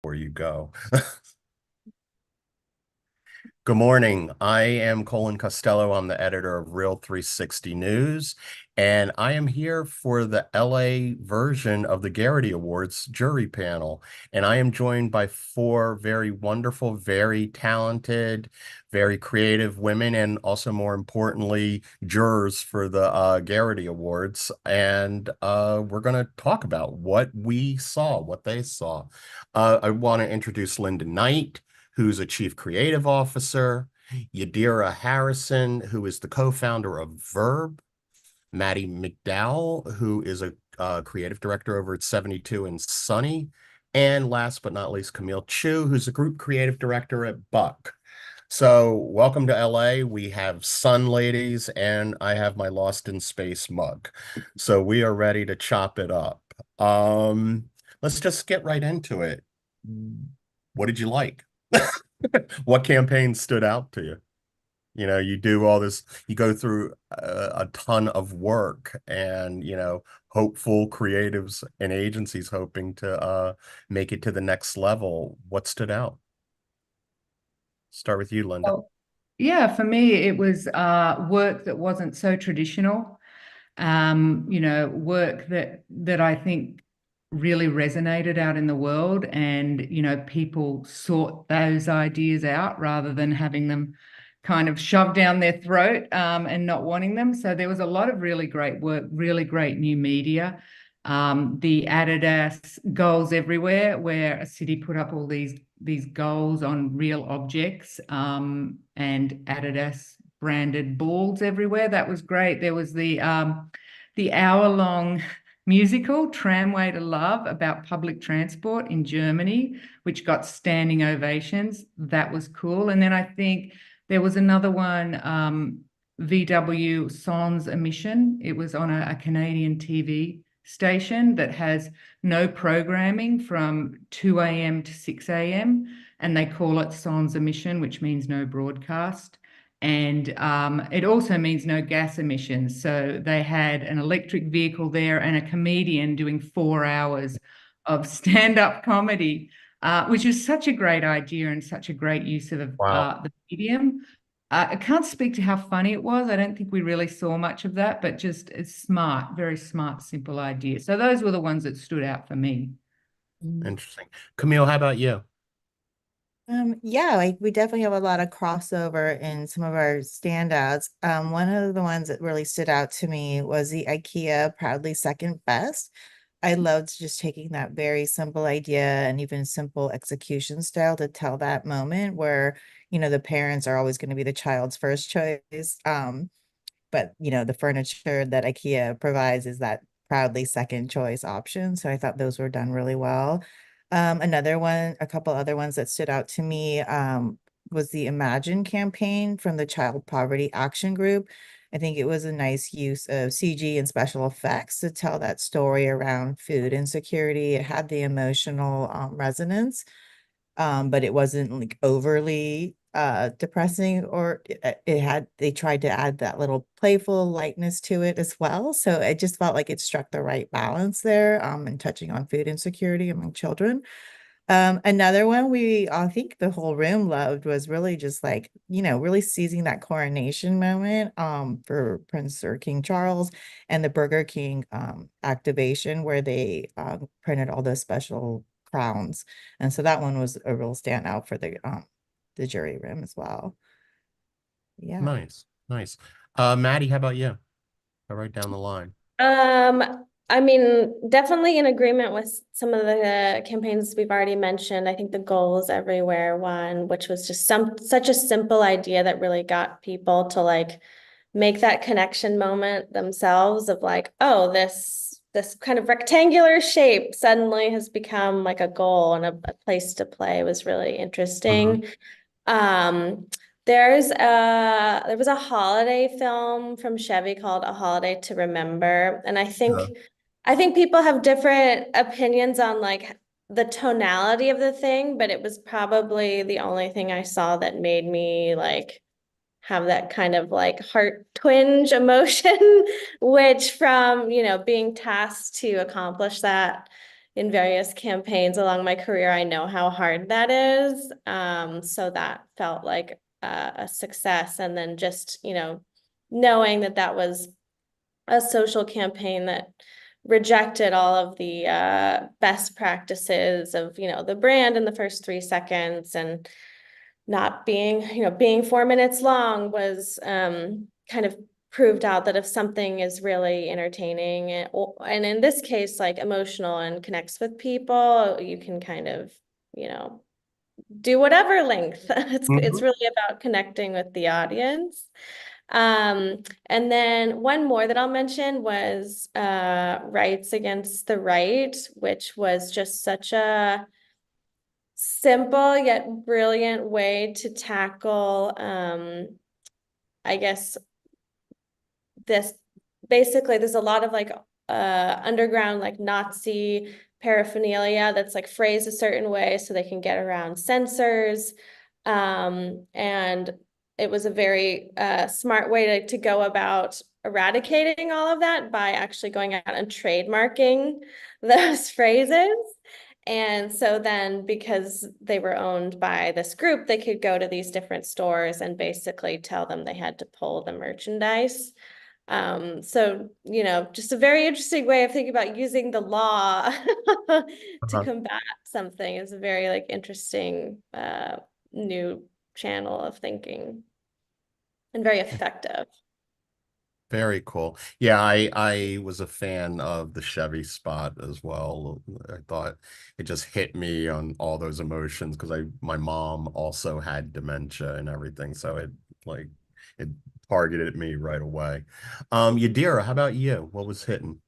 Before you go. Good morning. I am Colin Costello. I'm the editor of Real 360 News, and I am here for the LA version of the Gerety Awards jury panel. And I am joined by four very wonderful, very talented, very creative women, and also more importantly, jurors for the Gerety Awards. And we're going to talk about what we saw, what they saw. I want to introduce Linda Knight, who's a chief creative officer, Yadira Harrison, who is the co-founder of Verb, Maddie McDowell, who is a creative director over at 72 and Sunny, and last but not least, Camille Chu, who's a group creative director at Buck. So, welcome to LA. We have sun ladies, and I have my Lost in Space mug. So, we are ready to chop it up. Let's just get right into it. What did you like? What campaign stood out to you? You know, you do all this, you go through a ton of work and, hopeful creatives and agencies hoping to make it to the next level. What stood out? Start with you, Linda. Well, yeah, for me, it was work that wasn't so traditional. Work that I think really resonated out in the world, and people sought those ideas out rather than having them kind of shoved down their throat and not wanting them. So there was a lot of really great work, really great new media. The Adidas goals everywhere, where a city put up all these goals on real objects, and Adidas branded balls everywhere. That was great. There was the hour-long musical Tramway to Love about public transport in Germany, which got standing ovations. That was cool. And then I think there was another one, VW Sans Emission. It was on a Canadian TV station that has no programming from 2 a.m. to 6 a.m. And they call it sans emission, which means no broadcast. And it also means no gas emissions. So they had an electric vehicle there and a comedian doing 4 hours of stand-up comedy, which is such a great idea and such a great use of Wow. the medium. I can't speak to how funny it was. I don't think we really saw much of that, but just it's smart, very smart, simple idea. So those were the ones that stood out for me. Interesting. Camille, how about you? Yeah, like we definitely have a lot of crossover in some of our standouts. One of the ones that really stood out to me was the IKEA Proudly Second Best. I loved just taking that very simple idea and even simple execution style to tell that moment where, the parents are always going to be the child's first choice. But the furniture that IKEA provides is that proudly second choice option. So I thought those were done really well. Another one, a couple other ones that stood out to me was the Imagine campaign from the Child Poverty Action Group. I think it was a nice use of CG and special effects to tell that story around food insecurity. It had the emotional resonance, but it wasn't like overly depressing, or they tried to add that little playful lightness to it as well. So I just felt like it struck the right balance there, and touching on food insecurity among children. Another one I think the whole room loved was really just like, really seizing that coronation moment for Prince or King Charles, and the Burger King activation where they printed all those special crowns. And so that one was a real standout for the jury room as well. Yeah. Nice, nice. Maddie, how about you? Right down the line. I mean, definitely in agreement with some of the campaigns we've already mentioned. I think the goals everywhere one, which was just such a simple idea that really got people to like make that connection moment themselves of like, oh, this kind of rectangular shape suddenly has become like a goal and a place to play was really Mhm. interesting. Um, there was a holiday film from Chevy called A Holiday to Remember, and I think people have different opinions on like the tonality of the thing, but it was probably the only thing I saw that made me like have that kind of like heart twinge emotion, which from, being tasked to accomplish that in various campaigns along my career, I know how hard that is. So that felt like a success. And then just, knowing that that was a social campaign that rejected all of the best practices of, the brand in the first 3 seconds, and not being 4 minutes long was kind of proved out that if something is really entertaining and in this case, like emotional and connects with people, you can kind of, do whatever length. It's Mhm. really about connecting with the audience. And then one more that I'll mention was Rights Against the Right, which was just such a simple yet brilliant way to tackle, I guess, this. Basically, there's a lot of like underground like Nazi paraphernalia that's like phrased a certain way so they can get around censors. And it was a very smart way to go about eradicating all of that by actually going out and trademarking those phrases. And so then, because they were owned by this group, they could go to these different stores and basically tell them they had to pull the merchandise. So, just a very interesting way of thinking about using the law to Uh-huh. combat something is a very like interesting new channel of thinking, and very effective. Very cool. Yeah, I was a fan of the Chevy spot as well. I thought it just hit me on all those emotions because my mom also had dementia and everything, so it targeted me right away. Yadira, how about you? What was hitting?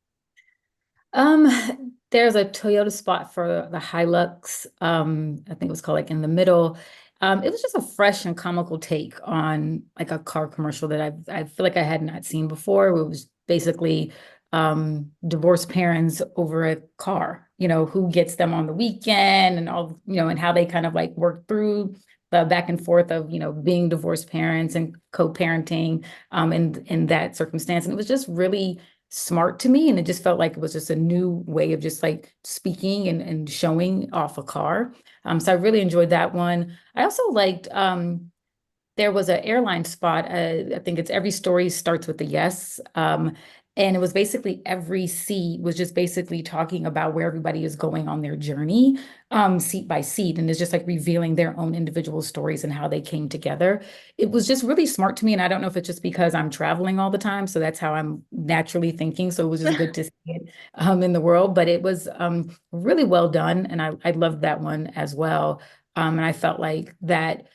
Um, there's a Toyota spot for the Hilux. I think it was called like In the Middle. It was just a fresh and comical take on like a car commercial that I feel like I had not seen before. It was basically divorced parents over a car, who gets them on the weekend and all, and how they kind of like work through the back and forth of, being divorced parents and co-parenting in that circumstance. And it was just really smart to me. And it just felt like it was just a new way of just like speaking and showing off a car. So I really enjoyed that one. I also liked there was an airline spot. I think it's every story starts with a yes. And it was basically every seat was just basically talking about where everybody is going on their journey, seat by seat. And it's just like revealing their own individual stories and how they came together. It was just really smart to me. And I don't know if it's just because I'm traveling all the time. So that's how I'm naturally thinking. So it was just good to see it in the world. But it was really well done. And I loved that one as well. And I felt like that.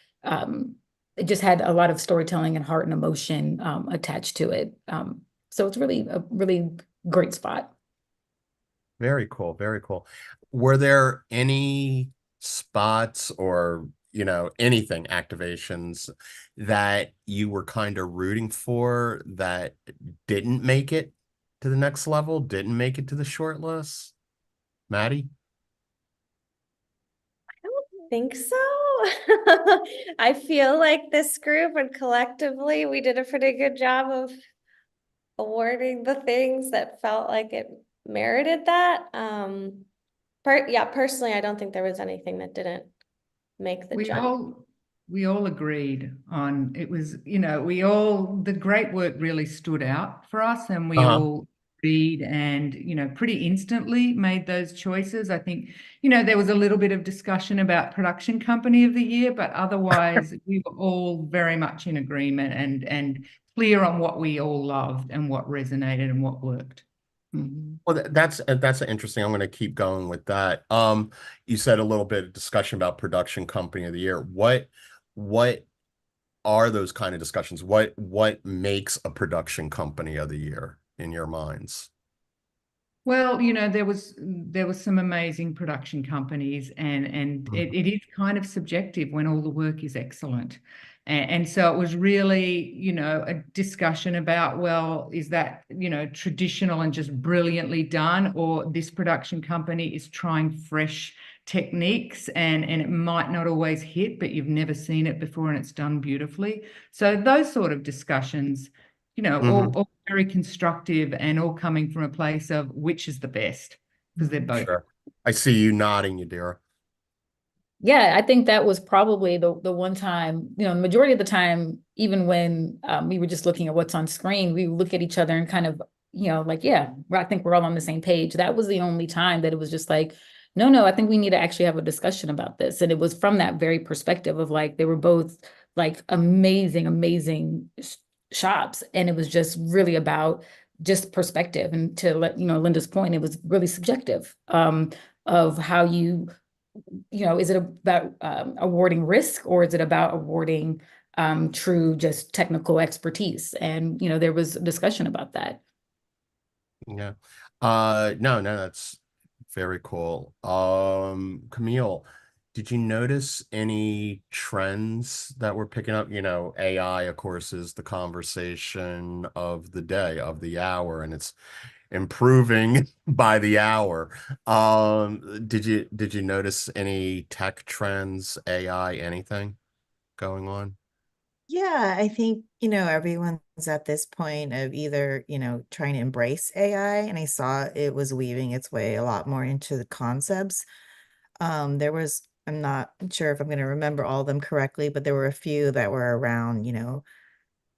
It just had a lot of storytelling and heart and emotion attached to it. So it's really a really great spot. Very cool, very cool. Were there any spots or, anything, activations that you were kind of rooting for that didn't make it to the next level, didn't make it to the short list? Maddie? Think so. I feel like this group and collectively we did a pretty good job of awarding the things that felt like it merited that. Personally, I don't think there was anything that didn't make the We jump. all agreed on it was, the great work really stood out for us, and we Uh-huh. all agreed and, pretty instantly made those choices. I think, there was a little bit of discussion about production company of the year, but otherwise we were all very much in agreement and clear on what we all loved and what resonated and what worked. Mhm. Well, that's interesting. I'm going to keep going with that. You said a little bit of discussion about production company of the year. What are those kind of discussions? What makes a production company of the year in your minds? Well, there was some amazing production companies, and Mhm. it is kind of subjective when all the work is excellent. And so it was really, a discussion about, well, is that, traditional and just brilliantly done, or this production company is trying fresh techniques and it might not always hit, but you've never seen it before and it's done beautifully. So those sort of discussions, Mhm. all very constructive and all coming from a place of which is the best, because they're both Sure. I see you nodding, Yadira. Yeah, I think that was probably the one time, the majority of the time, even when we were just looking at what's on screen, we would look at each other and kind of, like, yeah, I think we're all on the same page. That was the only time that it was just like, no, no, I think we need to actually have a discussion about this. And it was from that very perspective of like, they were both like amazing, amazing shops. And it was just really about just perspective. And to let, Linda's point, it was really subjective, of how is it about awarding risk, or is it about awarding true just technical expertise? And, there was a discussion about that. Yeah. No, no, that's very cool. Camille, did you notice any trends that we're picking up? AI, of course, is the conversation of the day, of the hour, and it's improving by the hour. Did you notice any tech trends, AI, anything going on? Yeah, I think, everyone's at this point of either, trying to embrace AI, and I saw it was weaving its way a lot more into the concepts. I'm not sure if I'm going to remember all of them correctly, but there were a few that were around,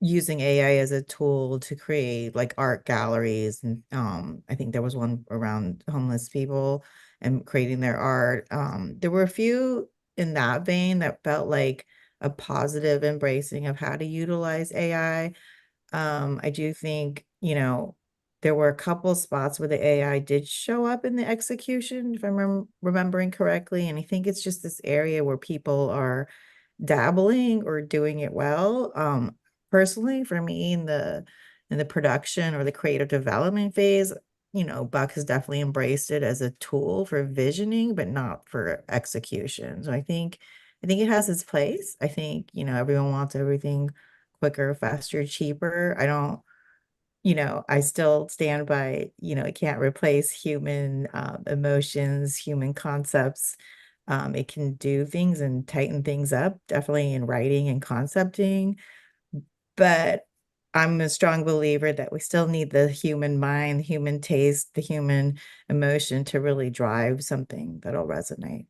using AI as a tool to create like art galleries. And I think there was one around homeless people and creating their art. There were a few in that vein that felt like a positive embracing of how to utilize AI. I do think, there were a couple spots where the AI did show up in the execution, if I'm remembering correctly. And I think it's just this area where people are dabbling or doing it well. Personally, for me, in the production or the creative development phase, Buck has definitely embraced it as a tool for visioning, but not for execution. So I think it has its place. I think, everyone wants everything quicker, faster, cheaper. I still stand by, it can't replace human emotions, human concepts. It can do things and tighten things up, definitely in writing and concepting. But I'm a strong believer that we still need the human mind, human taste, the human emotion to really drive something that'll resonate.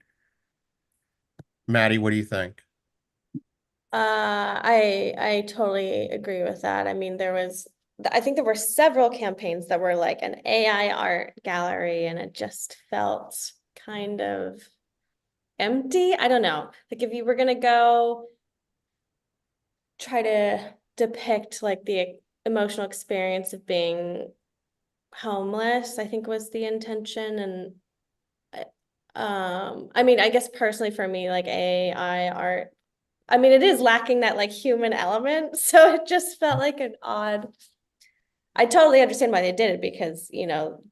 Maddie, what do you think? I totally agree with that. I mean, I think there were several campaigns that were like an AI art gallery, and it just felt kind of empty. I don't know. Like if you were gonna go try to depict like the emotional experience of being homeless, I think was the intention. And I mean, I guess personally for me, like AI art, I mean, it is lacking that like human element. So it just felt like an odd. I totally understand why they did it, because,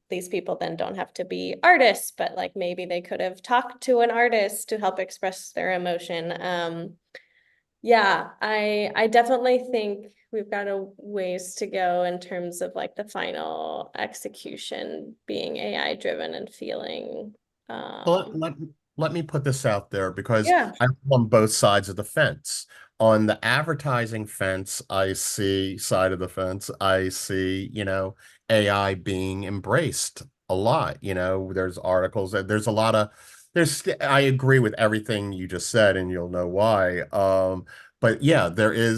these people then don't have to be artists, but like maybe they could have talked to an artist to help express their emotion. Yeah, I definitely think we've got a ways to go in terms of like the final execution being AI driven and feeling. Well, Um, let me put this out there because yeah. I'm on both sides of the fence. On the advertising fence, I see side of the fence, I see, AI being embraced a lot. There's articles that there's a lot of I agree with everything you just said, and you'll know why. But yeah, there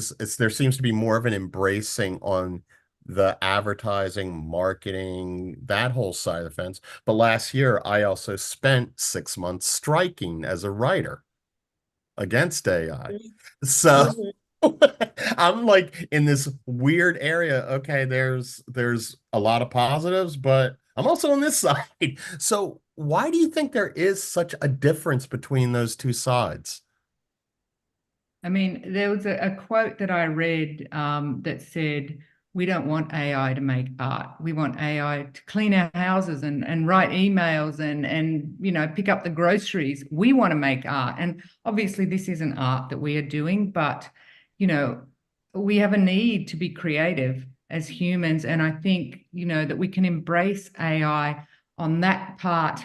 seems to be more of an embracing on the advertising, marketing, that whole side of the fence. But last year, I also spent 6 months striking as a writer against AI. So Mhm. I'm like in this weird area. Okay, there's a lot of positives, but I'm also on this side. So why do you think there is such a difference between those two sides? I mean, there was a quote that I read that said, we don't want AI to make art. We want AI to clean our houses and write emails and pick up the groceries. We want to make art. And obviously this isn't art that we are doing, but you know, we have a need to be creative as humans. And I think, that we can embrace AI on that part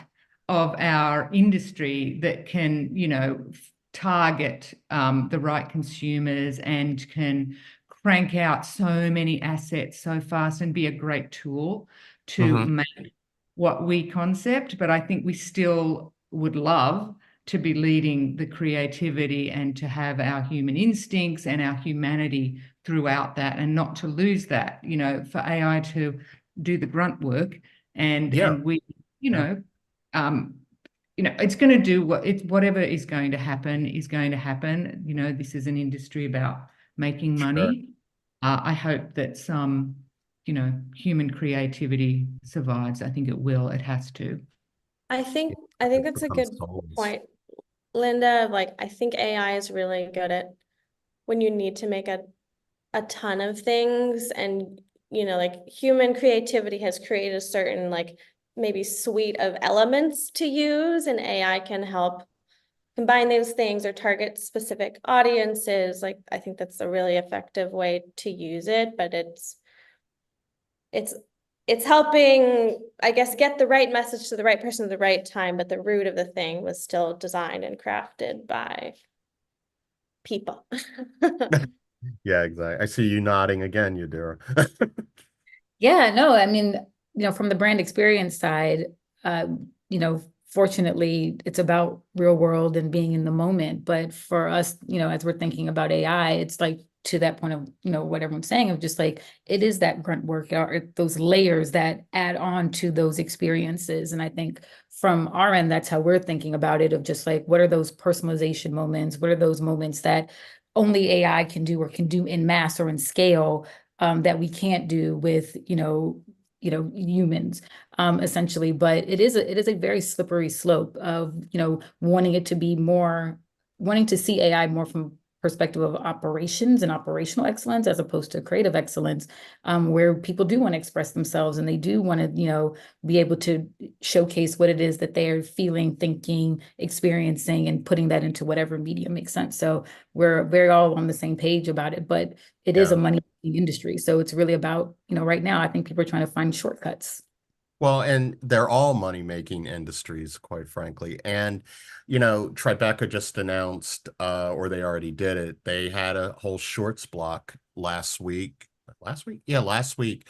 of our industry that can, target the right consumers and can crank out so many assets so fast and be a great tool to Hmm. make what we concept, but I think we still would love to be leading the creativity and to have our human instincts and our humanity throughout that, and not to lose that, you know, for AI to do the grunt work, Yeah, and we, you yeah, know, um, it's going to do whatever is going to happen is going to happen. You know, this is an industry about making sure. money. I hope that some, human creativity survives. I think it will. It has to. I think It's that's a become good souls. point, Linda. Like, I think AI is really good at when you need to make a ton of things, and like human creativity has created a certain, like, maybe suite of elements to use, and AI can help combine those things or target specific audiences. Like, I think that's a really effective way to use it, but it's it's helping, I guess, get the right message to the right person at the right time, but the root of the thing was still designed and crafted by people. Yeah, exactly. I see you nodding again, you do. Yeah, no, I mean, from the brand experience side, fortunately, it's about real world and being in the moment. But for us, as we're thinking about AI, it's like to that point of, what everyone's saying of just like it is that grunt work or those layers that add on to those experiences. And I think from our end, that's how we're thinking about it of just like what are those personalization moments? What are those moments that only AI can do or can do in mass or in scale that we can't do with humans essentially. But it is a very slippery slope of wanting it to be more, wanting to see AI more from perspective of operations and operational excellence as opposed to creative excellence, where people do want to express themselves and they do want to be able to showcase what it is that they're feeling, thinking, experiencing, and putting that into whatever media makes sense. So we're very all on the same page about it, but it is a Yeah. money industry. So it's really about, right now, I think people are trying to find shortcuts. Well, and they're all money-making industries, quite frankly. And, Tribeca just announced, or they already did it, they had a whole shorts block last week. Last week? Yeah, last week,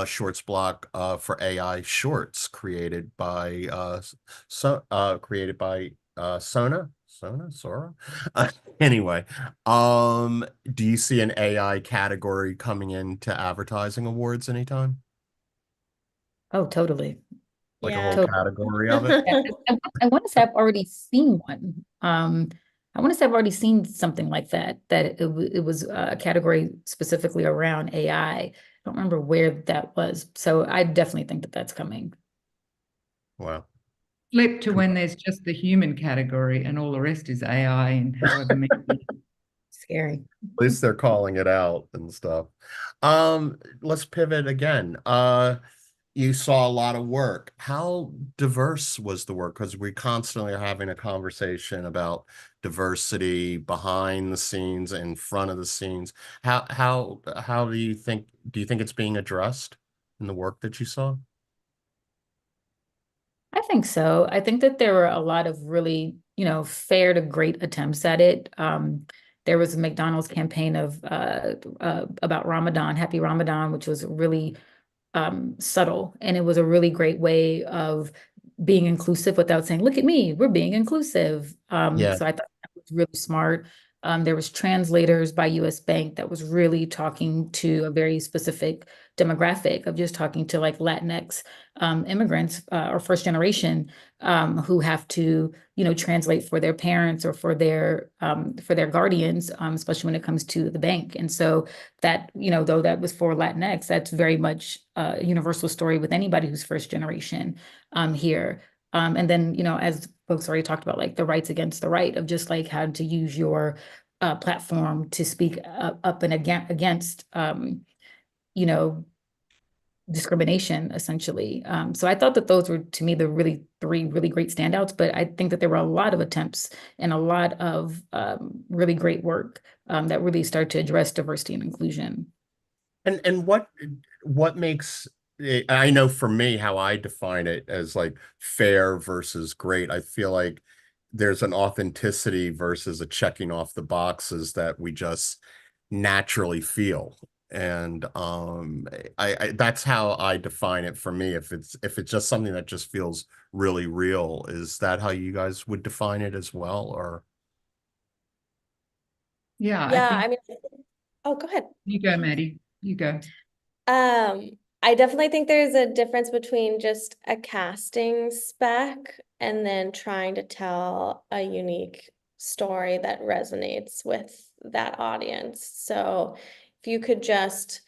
shorts block for AI shorts created by Sora. Anyway, do you see an AI category coming into advertising awards anytime? Oh, totally. Like a Yeah. whole Totally. category of it? Yeah, I want to say I've already seen one. I want to say I've already seen something like that, that it was a category specifically around AI. I don't remember where that was. So I definitely think that that's coming. Wow. Flip to when there's just the human category and all the rest is AI and however many. Scary. At least they're calling it out and stuff. Let's pivot again. You saw a lot of work. How diverse was the work? Because we constantly are having a conversation about diversity behind the scenes, in front of the scenes. How do you think it's being addressed in the work that you saw? I think so. I think that there were a lot of really, fair to great attempts at it. There was a McDonald's campaign of about Ramadan, Happy Ramadan, which was really subtle. And it was a really great way of being inclusive without saying, look at me, we're being inclusive. Yeah, So I thought that was really smart. There was translators by US Bank that was really talking to a very specific demographic of just talking to like Latinx immigrants or first generation who have to, translate for their parents or for their guardians, especially when it comes to the bank. And so that, though that was for Latinx, that's very much a universal story with anybody who's first generation here. And then, as folks already talked about, like the rights against the right of just like how to use your platform to speak up and against, you know, discrimination, essentially. So I thought that those were, to me, the really three really great standouts. But I think that there were a lot of attempts and a lot of really great work that really started to address diversity and inclusion. and what makes it, I know for me how I define it as like fair versus great. I feel like there's an authenticity versus a checking off the boxes that we just naturally feel. And that's how I define it for me. If it's just something that just feels really real, is that how you guys would define it as well? Or Yeah, I Yeah, think I mean, oh, go ahead. you go, Maddie. You go. I definitely think there's a difference between just a casting spec and then trying to tell a unique story that resonates with that audience. So if you could just,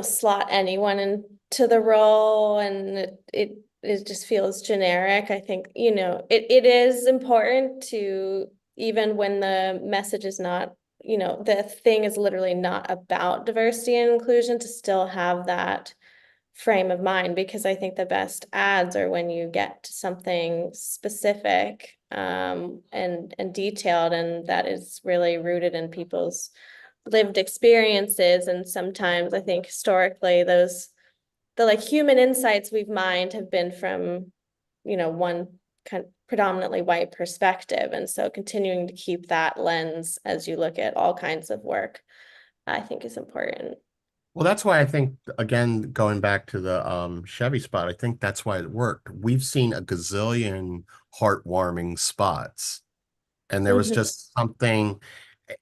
slot anyone into the role and it just feels generic, I think, it is important to, even when the message is not, the thing is literally not about diversity and inclusion, to still have that frame of mind, because I think the best ads are when you get to something specific, and detailed, and that is really rooted in people's lived experiences. And sometimes I think historically the like human insights we've mined have been from, one kind of predominantly white perspective. And so continuing to keep that lens as you look at all kinds of work, I think is important. well, that's why I think, again, going back to the Chevy spot, I think that's why it worked. We've seen a gazillion heartwarming spots, and there was Mhm. just something.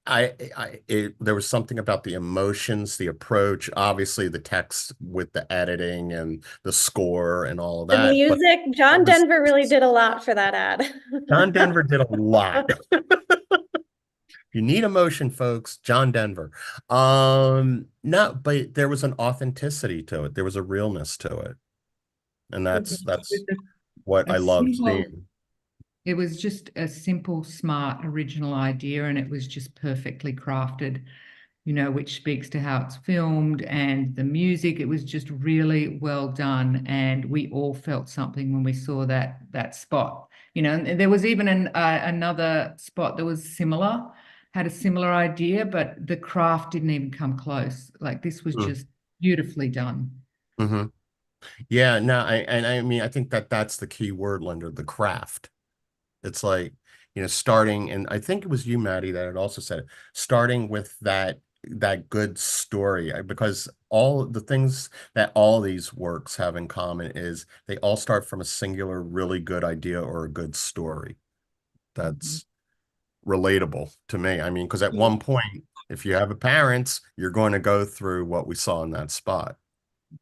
There was something about the emotions, the approach, obviously the text with the editing and the score and all of The that. But music, there John was Denver really did a lot for that ad. John Denver did a lot. You need emotion, folks. John Denver. No, but there was an authenticity to it. There was a realness to it. And that's Mhm. that's With what a I love simple, seeing. it was just a simple, smart, original idea, and it was just perfectly crafted, which speaks to how it's filmed and the music. It was just really well done, and we all felt something when we saw that spot. And there was even another spot that was similar, had a similar idea, but the craft didn't even come close. Like this was just beautifully done. Mm-hmm. Yeah, no, I mean, I think that's the key word, Linda, the craft. It's like, starting, and I think it was you, Maddie, that had also said it, starting with that good story, because all the things that all these works have in common is they all start from a singular, really good idea or a good story Mhm. that's relatable to me. I mean, because at Yeah. one point, if you have a parents, you're going to go through what we saw in that spot,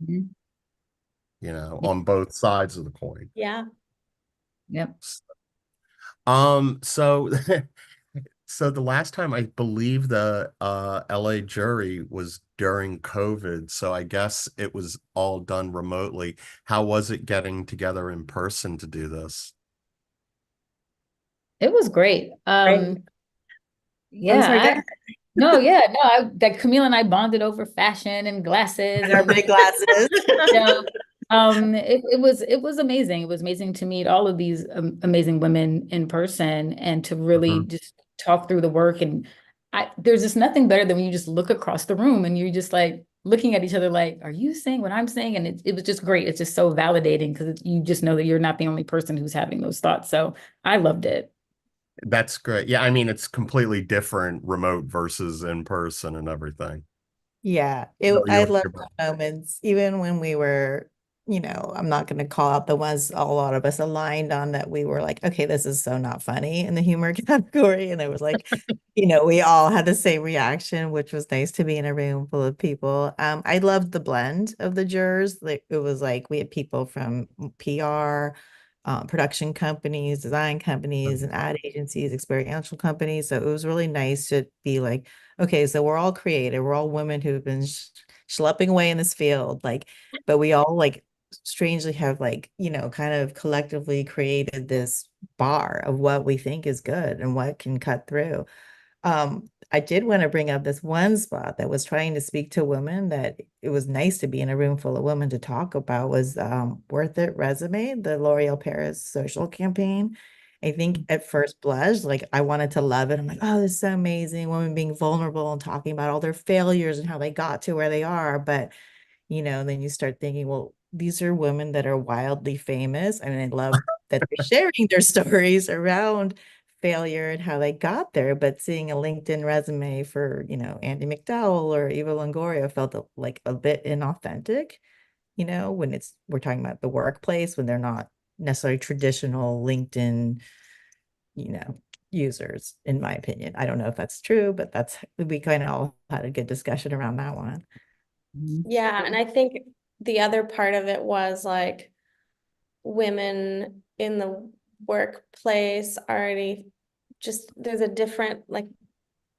Mhm. Yeah. on both sides of the coin. Yeah. Yep. So so the last time I believe the LA jury was during COVID, so I guess it was all done remotely. How was it getting together in person to do this? It was great. Right. I'm sorry, go Yeah, ahead. no, yeah, no, that Camille and I bonded over fashion and glasses Our and big glasses. you know, it was amazing. It was amazing to meet all of these amazing women in person and to really Mhm. just talk through the work. And there's just nothing better than when you just look across the room and you're just like looking at each other like, are you saying what I'm saying? And it was just great. It's just so validating because you just know that you're not the only person who's having those thoughts. So I loved it. That's great. Yeah, I mean, it's completely different remote versus in person and everything. Yeah, No, you I were love the moments, even when we were, I'm not going to call out the ones a lot of us aligned on that we were like, okay, this is so not funny in the humor category. And it was like, we all had the same reaction, which was nice to be in a room full of people. I loved the blend of the jurors. Like it was like we had people from PR, production companies, design companies, and ad agencies, experiential companies. So it was really nice to be like, okay, so we're all creative. We're all women who've been schlepping away in this field, like, but we all like strangely have like, kind of collectively created this bar of what we think is good and what can cut through. I did want to bring up this one spot that was trying to speak to women that it was nice to be in a room full of women to talk about was Worth It Resume, the L'Oreal Paris social campaign. I think at first blush, like I wanted to love it. I'm like, oh, this is so amazing. Women being vulnerable and talking about all their failures and how they got to where they are. But, then you start thinking, well, these are women that are wildly famous. I mean, I love that they're sharing their stories around failure and how they got there, but seeing a LinkedIn resume for, Andy McDowell or Eva Longoria felt like a bit inauthentic, when we're talking about the workplace, when they're not necessarily traditional LinkedIn, you know, users, in my opinion. I don't know if that's true, but we kind of all had a good discussion around that one. Yeah, and I think the other part of it was like women in the workplace already just there's a different like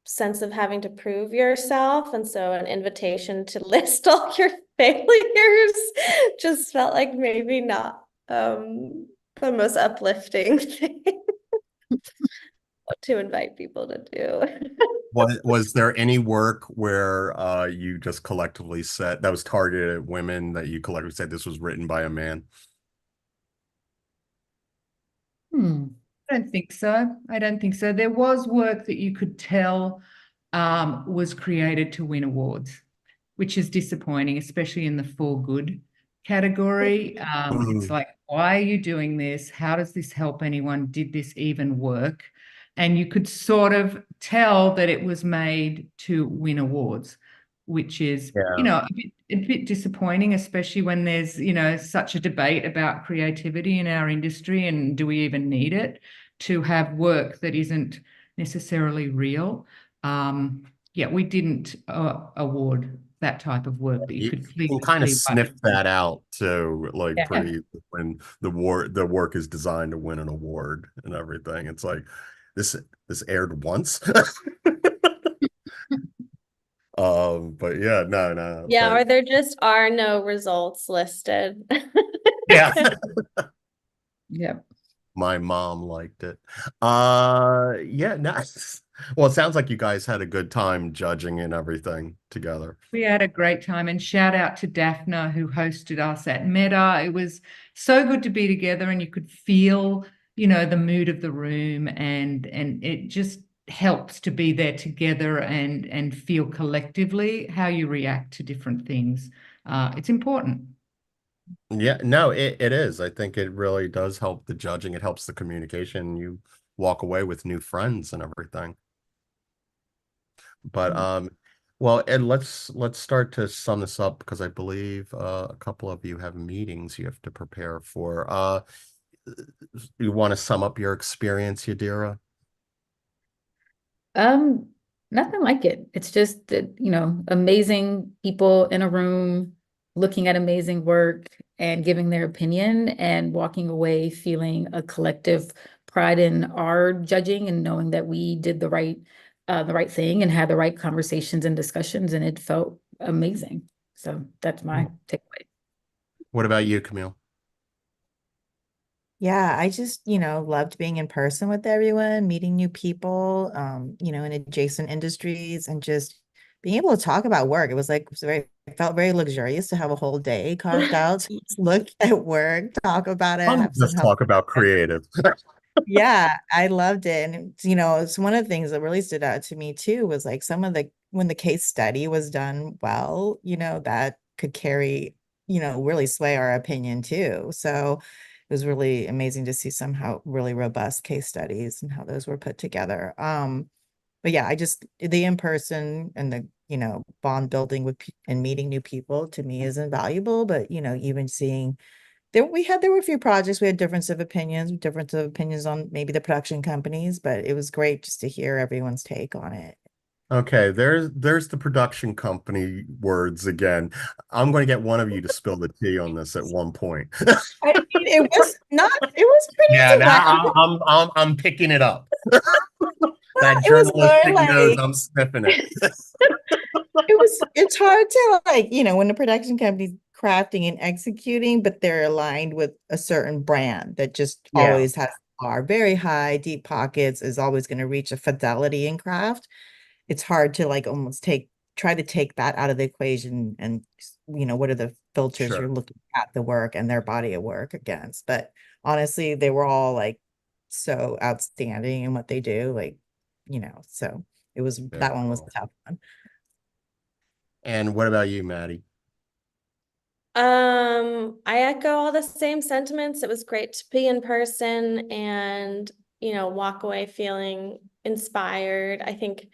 sense of having to prove yourself, and so an invitation to list all your failures just felt like maybe not the most uplifting thing to invite people to do. Was there any work where you just collectively said that was targeted at women that you collectively said this was written by a man? Hmm. I don't think so. I don't think so. There was work that you could tell was created to win awards, which is disappointing, especially in the for good category. It's like, why are you doing this? How does this help anyone? Did this even work? And you could sort of tell that it was made to win awards, which is, Yeah. a bit disappointing, especially when there's, such a debate about creativity in our industry and do we even need it to have work that isn't necessarily real. Yeah, we didn't award that type of work, but you You could can clearly kind of see why. sniff that out too, like Yeah. pretty when the work is designed to win an award and everything. It's like this this aired once. But yeah, no, Yeah, but or there just are no results listed. yeah, Yeah. my mom liked it. Yeah, nice. Well, it sounds like you guys had a good time judging and everything together. We had a great time, and shout out to Daphne who hosted us at Meta. It was so good to be together, and you could feel, the mood of the room, and it just helps to be there together and feel collectively how you react to different things. It's important. Yeah, no, it is. I think it really does help the judging. It helps the communication. You walk away with new friends and everything. But well, and let's start to sum this up because I believe a couple of you have meetings you have to prepare for. You want to sum up your experience, Yadira? Um, Nothing like it. It's just that, amazing people in a room looking at amazing work and giving their opinion and walking away feeling a collective pride in our judging and knowing that we did the right thing and had the right conversations and discussions, and it felt amazing. So that's my takeaway. What about you, Camille? Yeah, I just, loved being in person with everyone, meeting new people, in adjacent industries and just being able to talk about work. It felt very luxurious to have a whole day carved out to just look at work, talk about it, have some Let's help. talk about creative. Yeah, I loved it. And it's one of the things that really stood out to me too was like when the case study was done well, that could carry, really sway our opinion too. So it was really amazing to see somehow really robust case studies and how those were put together. But yeah, I just the in-person and the, bond building and meeting new people to me is invaluable. But even seeing there were a few projects we had difference of opinions on maybe the production companies, but it was great just to hear everyone's take on it. Okay, there's the production company words again. I'm going to get one of you to spill the tea on this at one point. I mean, it was Yeah, pretty now direct. I'm picking it up. That It was more journalistic nose, like I'm sniffing it. it's hard to like, when the production company's crafting and executing, but they're aligned with a certain brand that just Yeah, always has are very high, deep pockets, is always going to reach a fidelity in craft. It's hard to like almost try to take that out of the equation and what are the filters you're sure. looking at the work and their body of work against. But honestly, they were all like so outstanding in what they do, like, so Very that one was cool. a tough one. And what about you, Maddie? I echo all the same sentiments. It was great to be in person, and walk away feeling inspired. I think,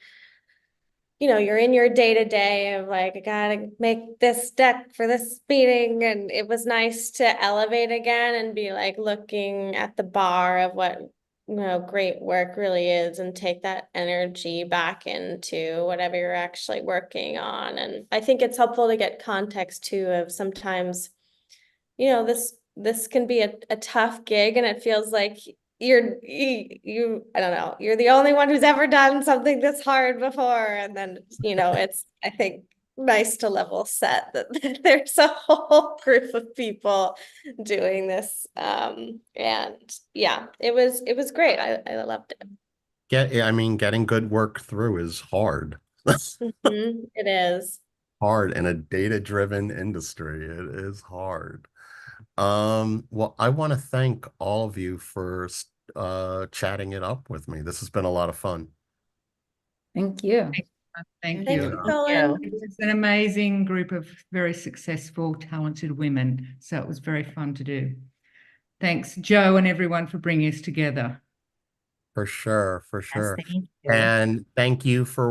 you're in your day-to-day of like, I gotta make this deck for this meeting. And it was nice to elevate again and be like looking at the bar of what, great work really is, and take that energy back into whatever you're actually working on. And I think it's helpful to get context too of sometimes, this can be a tough gig, and it feels like you I don't know, you're the only one who's ever done something this hard before. And then, it's, I think, nice to level set that there's a whole group of people doing this. And yeah, it was great. I loved it. Getting good work through is hard. It is. Hard in a data-driven industry. It is hard. Well, I want to thank all of you for chatting it up with me. This has been a lot of fun. Thank you. Thank Thank you. you, Thank Colin. you. It's an amazing group of very successful, talented women. So it was very fun to do. Thanks, Joe, and everyone for bringing us together. For sure, for Yes, sure. thank you. And thank you for